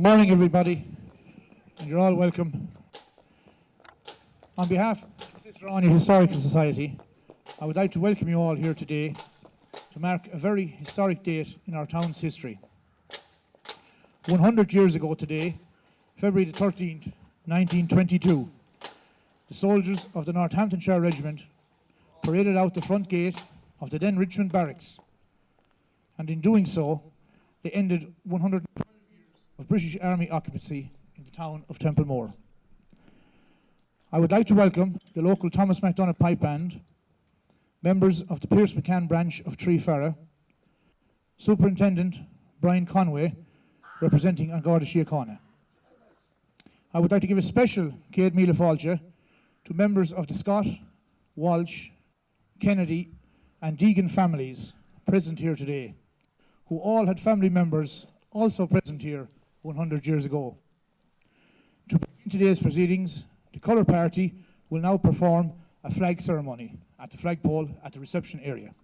morning, everybody, and you're all welcome. On behalf of the Sister Anya Historical Society, I would like to welcome you all here today to mark a very historic date in our town's history. 100 years ago today, February the 13th, 1922, the soldiers of the Northamptonshire Regiment paraded out the front gate of the then Richmond Barracks, and in doing so, they ended 112 years of British Army occupancy in the town of Templemore. I would like to welcome the local Thomas MacDonagh Pipe Band, members of the Pierce McCann branch of Tree Ferra, Superintendent Brian Conway, representing An Garda Síochána. I would like to give a special Céad Míle Fáilte to members of the Scott, Walsh, Kennedy and Deegan families present here today, who all had family members also present here 100 years ago. To begin today's proceedings, the Colour Party will now perform a flag ceremony at the flagpole at the reception area.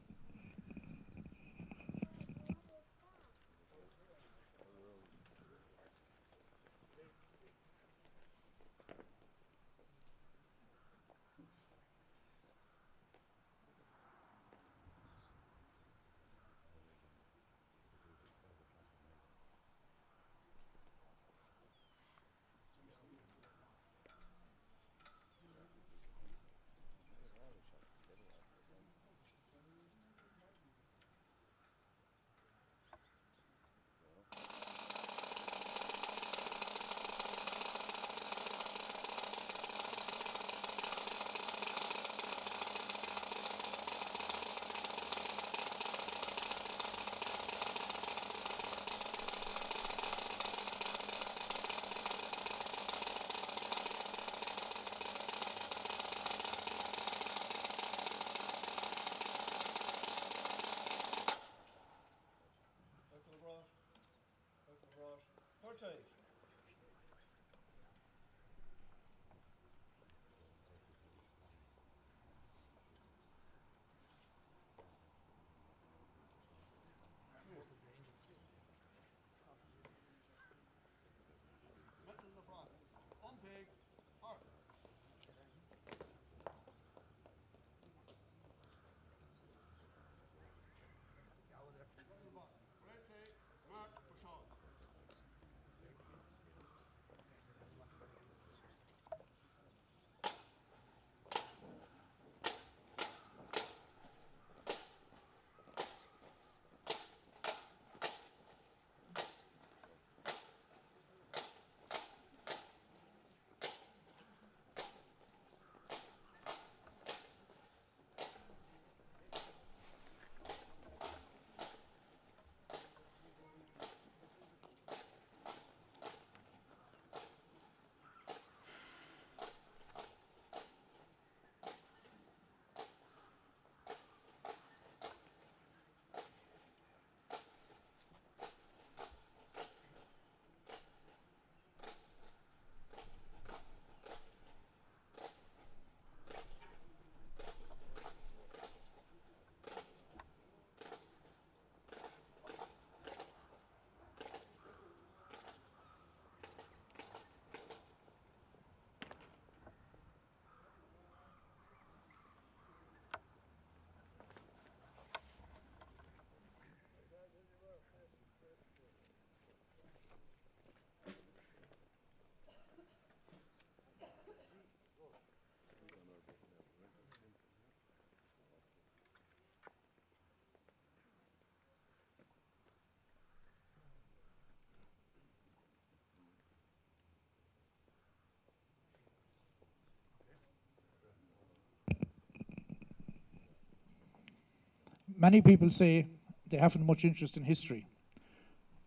Many people say they haven't much interest in history,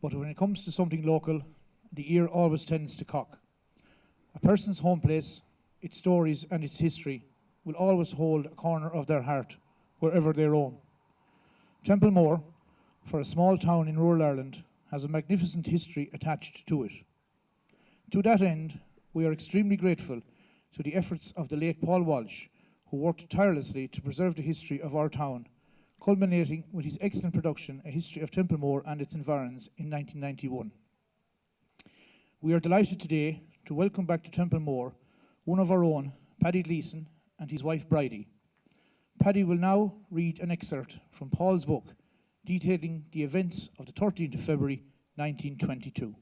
but when it comes to something local, the ear always tends to cock. A person's home place, its stories and its history will always hold a corner of their heart wherever they roam. Templemore, for a small town in rural Ireland, has a magnificent history attached to it. To that end, we are extremely grateful to the efforts of the late Paul Walsh, who worked tirelessly to preserve the history of our town, culminating with his excellent production, A History of Templemore and Its Environs, in 1991. We are delighted today to welcome back to Templemore one of our own, Paddy Gleeson, and his wife Bridie. Paddy will now read an excerpt from Paul's book detailing the events of the 13th of February 1922.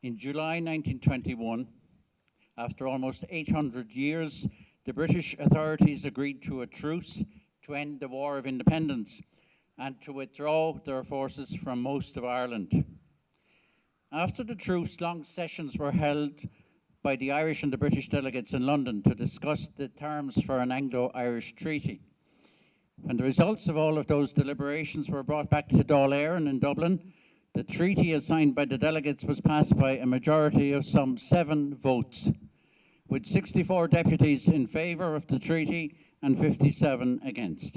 In July 1921, after almost 800 years, the British authorities agreed to a truce to end the War of Independence and to withdraw their forces from most of Ireland. After the truce, long sessions were held by the Irish and the British delegates in London to discuss the terms for an Anglo-Irish treaty. When the results of all of those deliberations were brought back to Dáil Éireann in Dublin, the treaty as signed by the delegates was passed by a majority of some 7 votes, with 64 deputies in favour of the treaty and 57 against.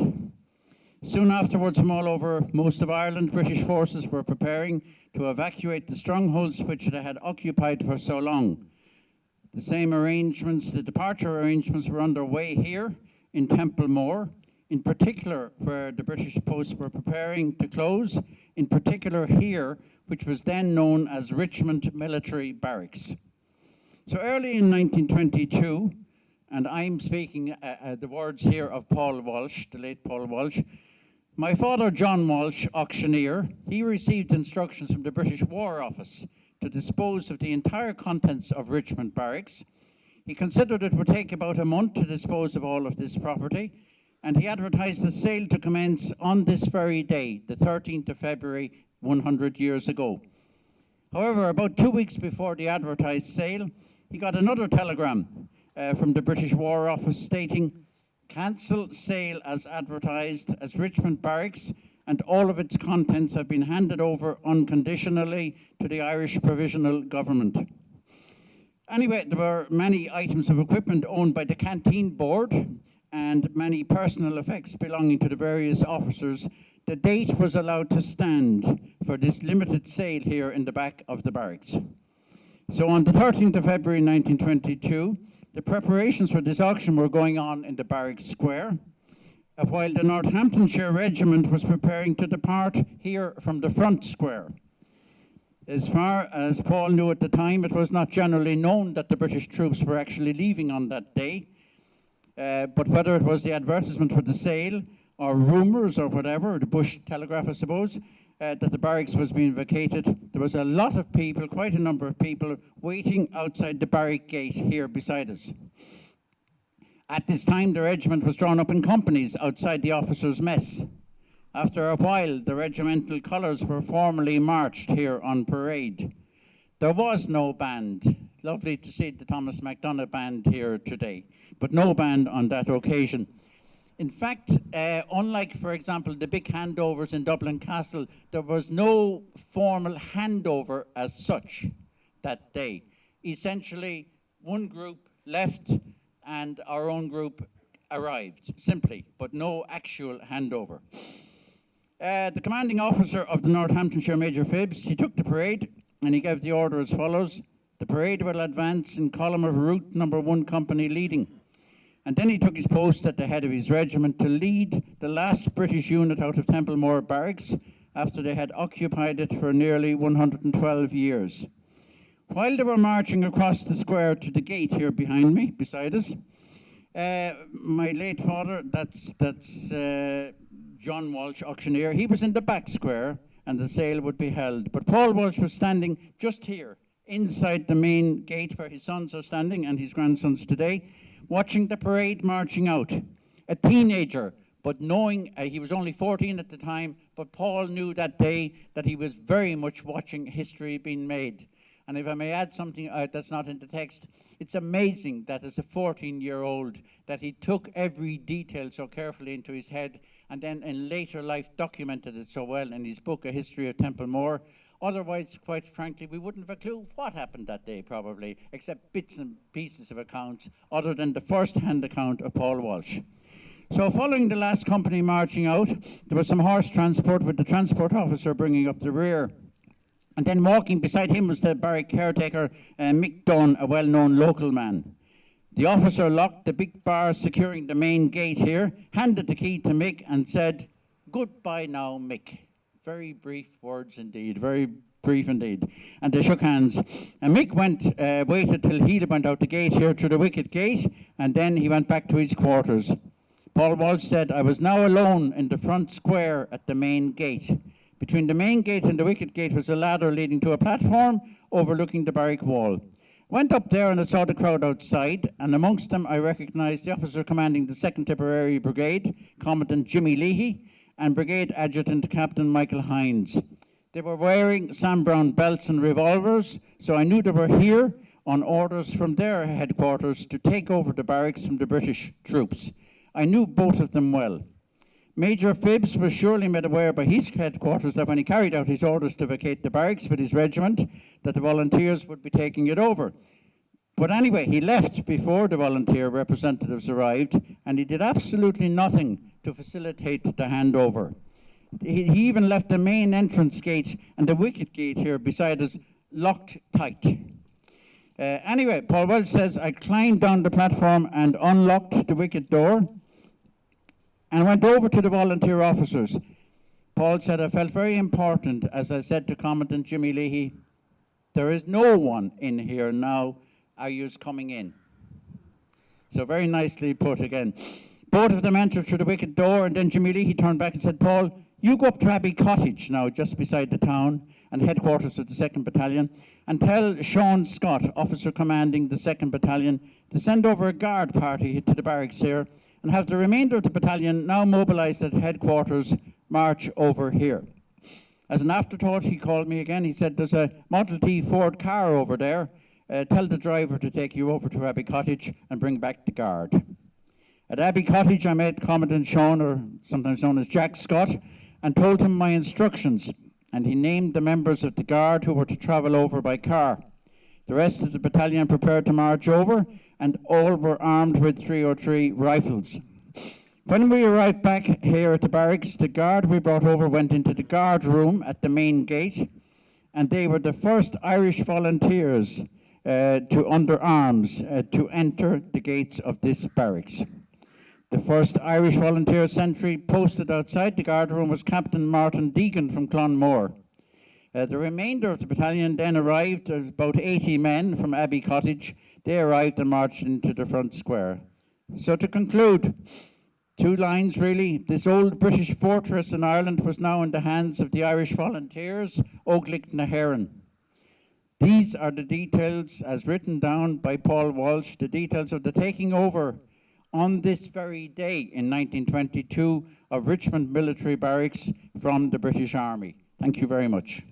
Soon afterwards, from all over most of Ireland, British forces were preparing to evacuate the strongholds which they had occupied for so long. The same arrangements, the departure arrangements, were underway here in Templemore, in particular where the British posts were preparing to close, in particular here, which was then known as Richmond Military Barracks. So early in 1922, and I'm speaking the words here of Paul Walsh, the late Paul Walsh, my father, John Walsh, auctioneer, he received instructions from the British War Office to dispose of the entire contents of Richmond Barracks. He considered it would take about a month to dispose of all of this property, and he advertised the sale to commence on this very day, the 13th of February, 100 years ago. However, about 2 weeks before the advertised sale, he got another telegram from the British War Office stating, "Cancel sale as advertised, as Richmond Barracks and all of its contents have been handed over unconditionally to the Irish Provisional Government." Anyway, there were many items of equipment owned by the Canteen Board and many personal effects belonging to the various officers. The date was allowed to stand for this limited sale here in the back of the barracks. So on the 13th of February 1922, the preparations for this auction were going on in the barracks square, while the Northamptonshire Regiment was preparing to depart here from the front square. As far as Paul knew at the time, it was not generally known that the British troops were actually leaving on that day. But whether it was the advertisement for the sale or rumours or whatever, the Bush Telegraph I suppose, that the barracks was being vacated, there was a lot of people, quite a number of people, waiting outside the barrack gate here beside us. At this time, the regiment was drawn up in companies outside the officers' mess. After a while, the regimental colours were formally marched here on parade. There was no band. Lovely to see the Thomas MacDonagh band here today, but no band on that occasion. In fact, unlike, for example, the big handovers in Dublin Castle, there was no formal handover as such that day. Essentially, one group left and our own group arrived, simply, but no actual handover. The commanding officer of the Northamptonshire, Major Phibbs, he took the parade and he gave the order as follows: the parade will advance in column of route number 1 company leading. And then he took his post at the head of his regiment to lead the last British unit out of Templemore Barracks after they had occupied it for nearly 112 years. While they were marching across the square to the gate here behind me, beside us, my late father, that's John Walsh, auctioneer, he was in the back square and the sale would be held. But Paul Walsh was standing just here, inside the main gate where his sons are standing and his grandsons today, watching the parade marching out. A teenager, but knowing he was only 14 at the time, but Paul knew that day that he was very much watching history being made. And if I may add something that's not in the text, it's amazing that as a 14-year-old that he took every detail so carefully into his head and then in later life documented it so well in his book, A History of Templemore. Otherwise, quite frankly, we wouldn't have a clue what happened that day, probably, except bits and pieces of accounts, other than the first-hand account of Paul Walsh. So following the last company marching out, there was some horse transport with the transport officer bringing up the rear. And then walking beside him was the barrack caretaker, Mick Dunn, a well-known local man. The officer locked the big bar securing the main gate here, handed the key to Mick and said, "Goodbye now, Mick." Very brief words indeed, very brief indeed. And they shook hands. And Mick waited till he went out the gate here through the wicket gate, and then he went back to his quarters. Paul Walsh said, "I was now alone in the front square at the main gate. Between the main gate and the wicket gate was a ladder leading to a platform overlooking the barrack wall. Went up there and I saw the crowd outside, and amongst them I recognised the officer commanding the 2nd Tipperary Brigade, Commandant Jimmy Leahy, and Brigade Adjutant Captain Michael Hines. They were wearing Sam Brown belts and revolvers, so I knew they were here on orders from their headquarters to take over the barracks from the British troops. I knew both of them well. Major Phibbs was surely made aware by his headquarters that when he carried out his orders to vacate the barracks with his regiment, that the volunteers would be taking it over. But anyway, he left before the volunteer representatives arrived, and he did absolutely nothing to facilitate the handover. He even left the main entrance gate and the wicket gate here beside us locked tight. Anyway, Paul Welch says, "I climbed down the platform and unlocked the wicket door and went over to the volunteer officers. Paul said, I felt very important as I said to Commandant Jimmy Leahy, there is no one in here now, are yous coming in?" So very nicely put again. Both of them entered through the wicket door, and then Jimmy Leahy turned back and said, "Paul, you go up to Abbey Cottage now, just beside the town and headquarters of the 2nd Battalion, and tell Sean Scott, officer commanding the 2nd Battalion, to send over a guard party to the barracks here and have the remainder of the battalion, now mobilised at headquarters, march over here." As an afterthought, he called me again. He said, "There's a Model T Ford car over there. Tell the driver to take you over to Abbey Cottage and bring back the guard." At Abbey Cottage, I met Commandant Sean, or sometimes known as Jack Scott, and told him my instructions, and he named the members of the guard who were to travel over by car. The rest of the battalion prepared to march over, and all were armed with 303 rifles. When we arrived back here at the barracks, the guard we brought over went into the guard room at the main gate, and they were the first Irish volunteers under arms to enter the gates of this barracks. The first Irish volunteer sentry posted outside the guard room was Captain Martin Deegan from Clonmore. The remainder of the battalion then arrived, about 80 men from Abbey Cottage. They arrived and marched into the front square. So to conclude, 2 lines really. This old British fortress in Ireland was now in the hands of the Irish volunteers, Óglaigh na hÉireann. These are the details, as written down by Paul Walsh, the details of the taking over on this very day in 1922 of Richmond military barracks from the British Army. Thank you very much.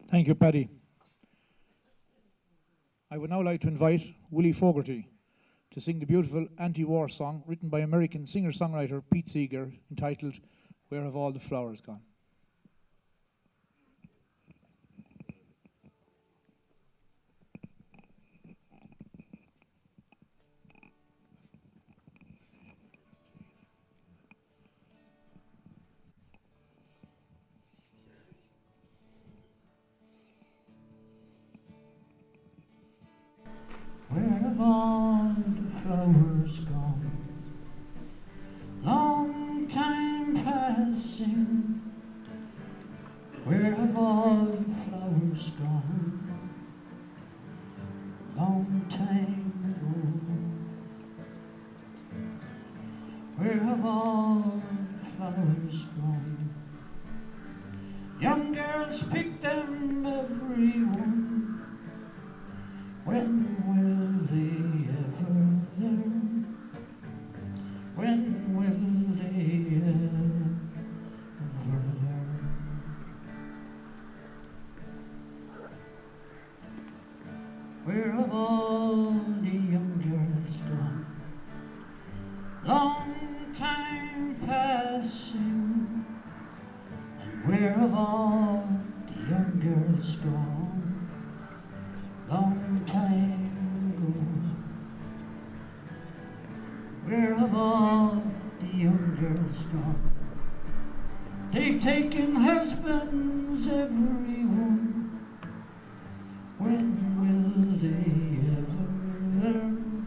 Thank you, Paddy. I would now like to invite Willie Fogarty to sing the beautiful anti-war song written by American singer-songwriter Pete Seeger entitled "Where Have All the Flowers Gone?" Where have all the flowers gone? Long time passing. Where have all the flowers gone? Long time ago. Where have all the flowers gone? Young girls pick them, every one. When will they ever learn? When will they ever learn? Where have all the young girls gone? Long time passing. And where have all the young girls gone? Long time ago. Where have all the young girls gone? They've taken husbands, everyone. When will they ever learn?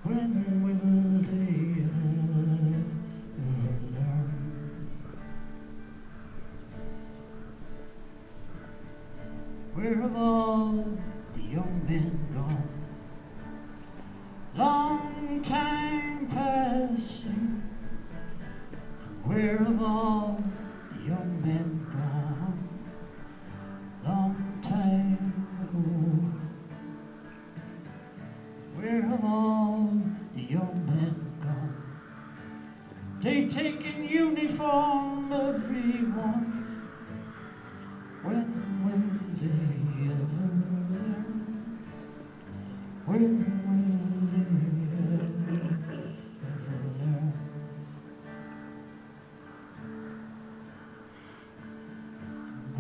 When will they ever learn? Where have all the young men gone? Long time passing. Where have all the young men gone? Long time ago. Where have all the young men gone? They've taken uniform, everyone. When will they ever learn? When will they ever learn?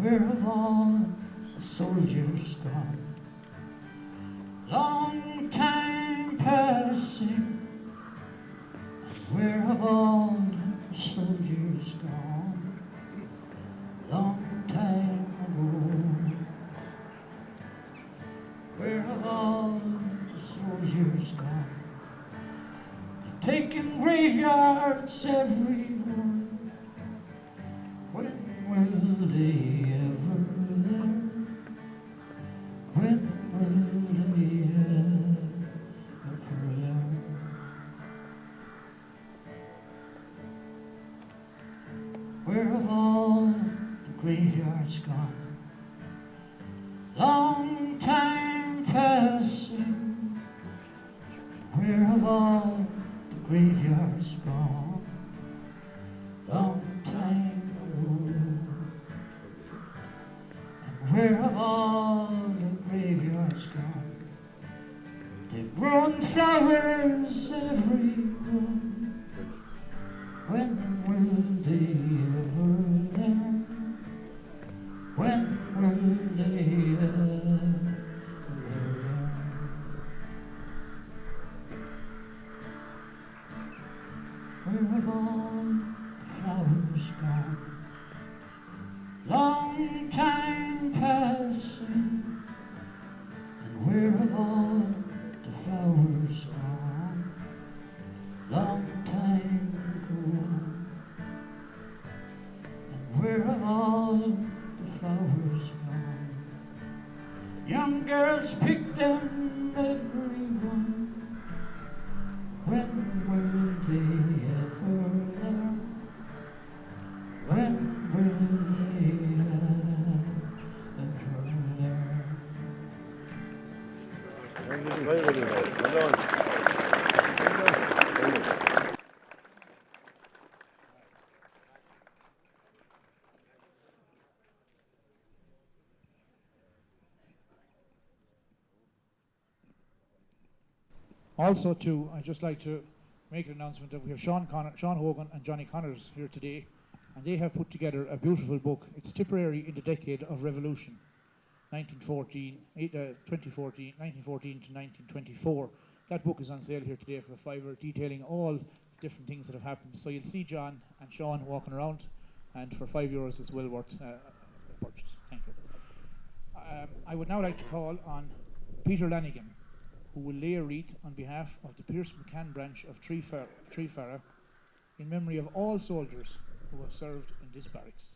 Where have all the soldiers gone? Long time passing. Where have all the soldiers gone? Long time ago. Where have all the soldiers gone? They're taking graveyards, everyone. When will they ever learn? When will they ever learn? Where have all the graveyards gone? Long time passing. Where have all the graveyards gone? Long time ago. And where have all the graveyards gone? They've grown flowers, everyone. When will they ever learn? When will they ever learn? Where have all the flowers gone? Long time passing. And where have all the flowers gone? Long time ago. And where have all the flowers gone? Young girls pick them, everyone. When will they ever learn? When will they ever learn? Also, too, I'd just like to make an announcement that we have Sean Hogan and Johnny Connors here today, and they have put together a beautiful book. It's Tipperary in the Decade of Revolution, 1914 to 1924. That book is on sale here today for a fiver, detailing all the different things that have happened. So you'll see John and Sean walking around, and for €5 it's well worth a purchase. Thank you. I would now like to call on Peter Lanigan, who will lay a wreath on behalf of the Pierce McCann branch of Treefarra in memory of all soldiers who have served in this barracks.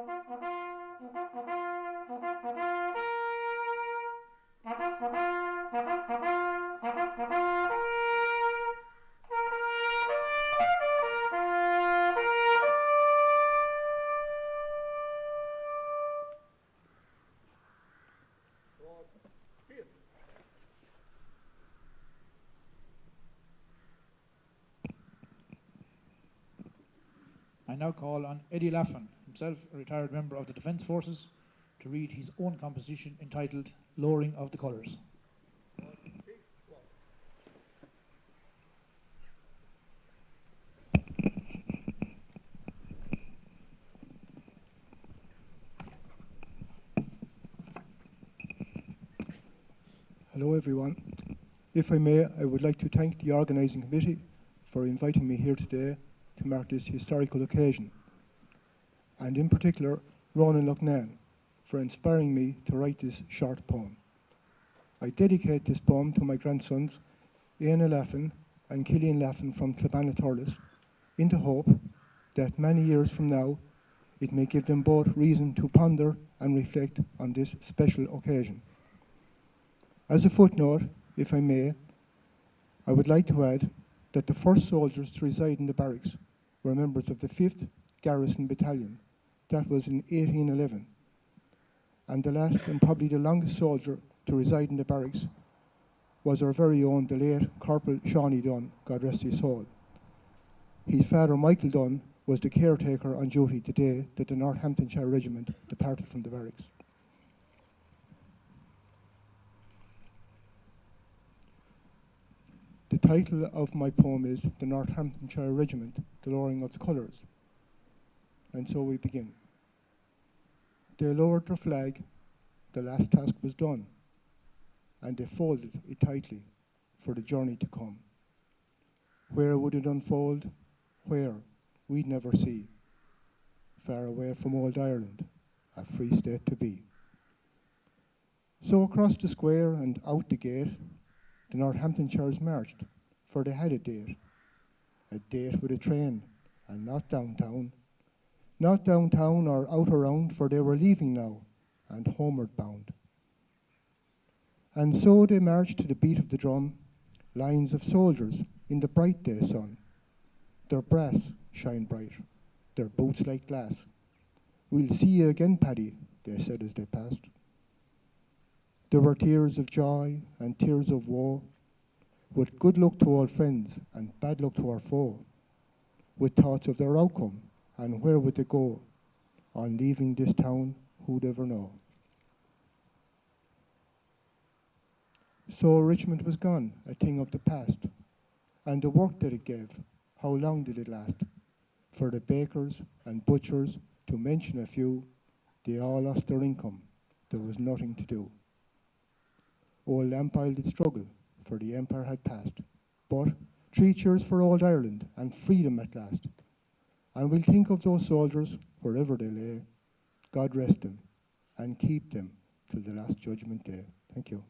I now call on Eddie Laffan, himself a retired member of the Defence Forces, to read his own composition entitled Lowering of the Colours. Hello everyone. If I may, I would like to thank the organising committee for inviting me here today to mark this historical occasion, and in particular Ronan Lucknan for inspiring me to write this short poem. I dedicate this poem to my grandsons Éanna Laffan and Cillian Laffan from Clebanathurles, in the hope that many years from now it may give them both reason to ponder and reflect on this special occasion. As a footnote, if I may, I would like to add that the first soldiers to reside in the barracks were members of the 5th Garrison Battalion. That was in 1811. And the last and probably the longest soldier to reside in the barracks was our very own, the late Corporal Shawnee Dunn, God rest his soul. His father, Michael Dunn, was the caretaker on duty the day that the Northamptonshire Regiment departed from the barracks. The title of my poem is The Northamptonshire Regiment, The Lowering of the Colours. And so we begin. They lowered their flag, the last task was done, and they folded it tightly for the journey to come. Where would it unfold? Where? We'd never see. Far away from old Ireland, a free state to be. So across the square and out the gate, the Northamptonshires marched, for they had a date with a train, and not downtown. Not downtown or out around, for they were leaving now, and homeward bound. And so they marched to the beat of the drum, lines of soldiers in the bright day sun. Their brass shine bright, their boots like glass. We'll see you again, Paddy, they said as they passed. There were tears of joy and tears of woe, with good luck to all friends and bad luck to our foe, with thoughts of their outcome and where would they go on leaving this town, who'd ever know. So Richmond was gone, a thing of the past, and the work that it gave, how long did it last? For the bakers and butchers, to mention a few, they all lost their income, there was nothing to do. Old Empire did struggle, for the empire had passed. But 3 cheers for old Ireland and freedom at last. And we'll think of those soldiers wherever they lay. God rest them and keep them till the last judgment day. Thank you.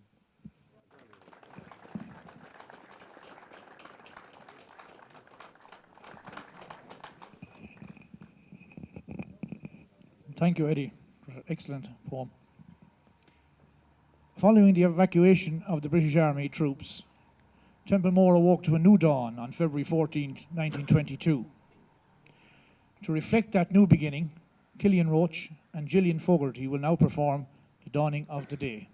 Thank you, Eddie, for an excellent poem. Following the evacuation of the British Army troops, Templemore awoke to a new dawn on February 14, 1922. To reflect that new beginning, Cillian Roach and Gillian Fogarty will now perform The Dawning of the Day.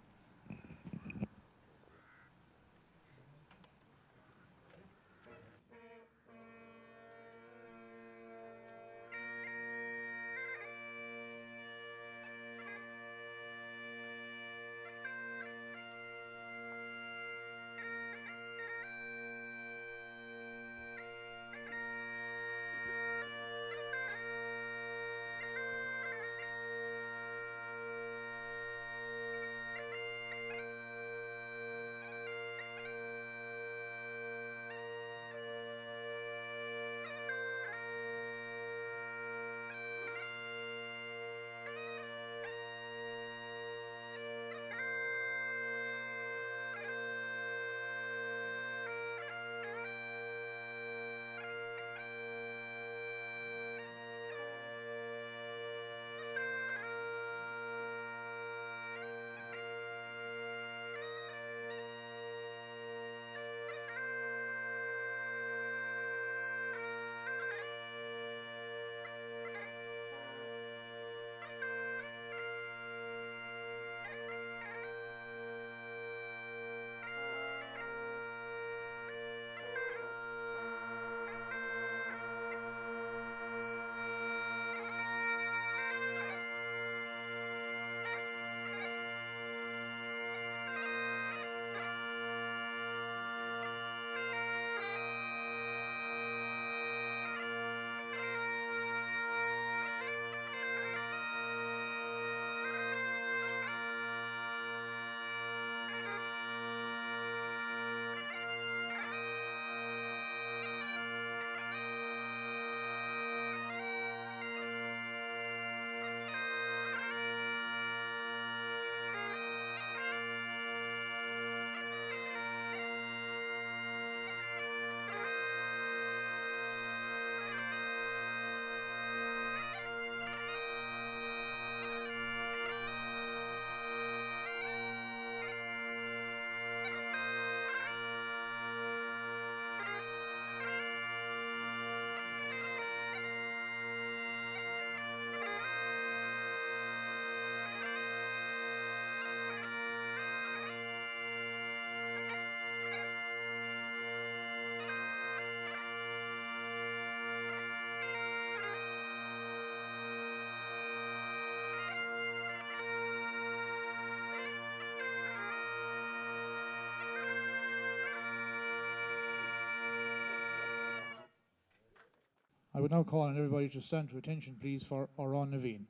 I would now call on everybody to stand to attention, please, for Oran Naveen.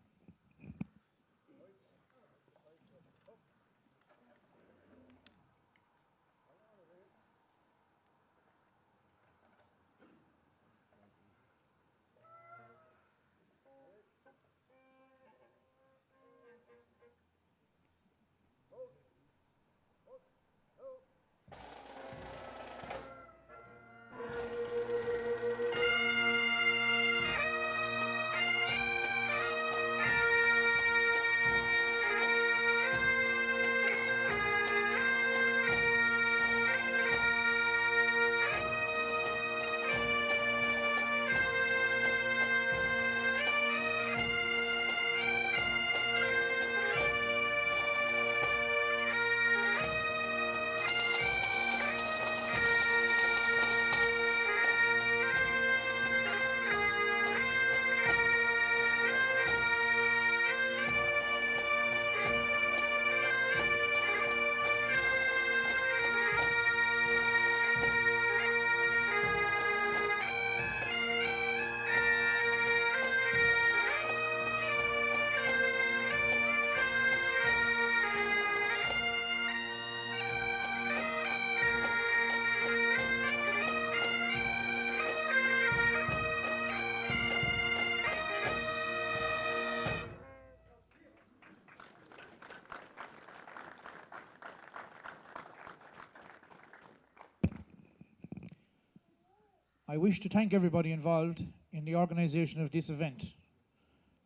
I wish to thank everybody involved in the organisation of this event,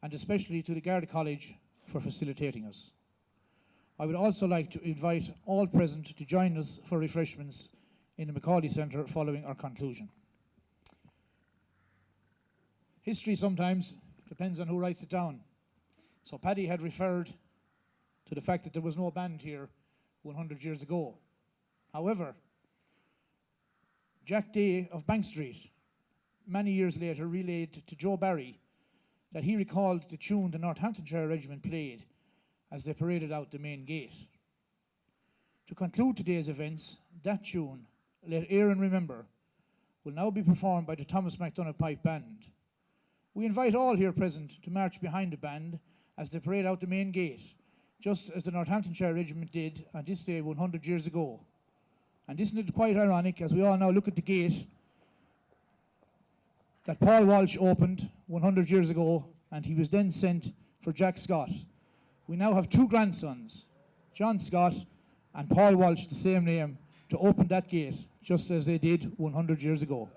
and especially to the Garda College for facilitating us. I would also like to invite all present to join us for refreshments in the Macaulay Centre following our conclusion. History sometimes depends on who writes it down. So Paddy had referred to the fact that there was no band here 100 years ago. However, Jack Day of Bank Street, many years later, relayed to Joe Barry that he recalled the tune the Northamptonshire Regiment played as they paraded out the main gate. To conclude today's events, that tune, Let Aaron Remember, will now be performed by the Thomas MacDonagh Pipe Band. We invite all here present to march behind the band as they parade out the main gate, just as the Northamptonshire Regiment did on this day 100 years ago. And isn't it quite ironic, as we all now look at the gate that Paul Walsh opened 100 years ago, and he was then sent for Jack Scott. We now have two grandsons, John Scott and Paul Walsh, the same name, to open that gate, just as they did 100 years ago.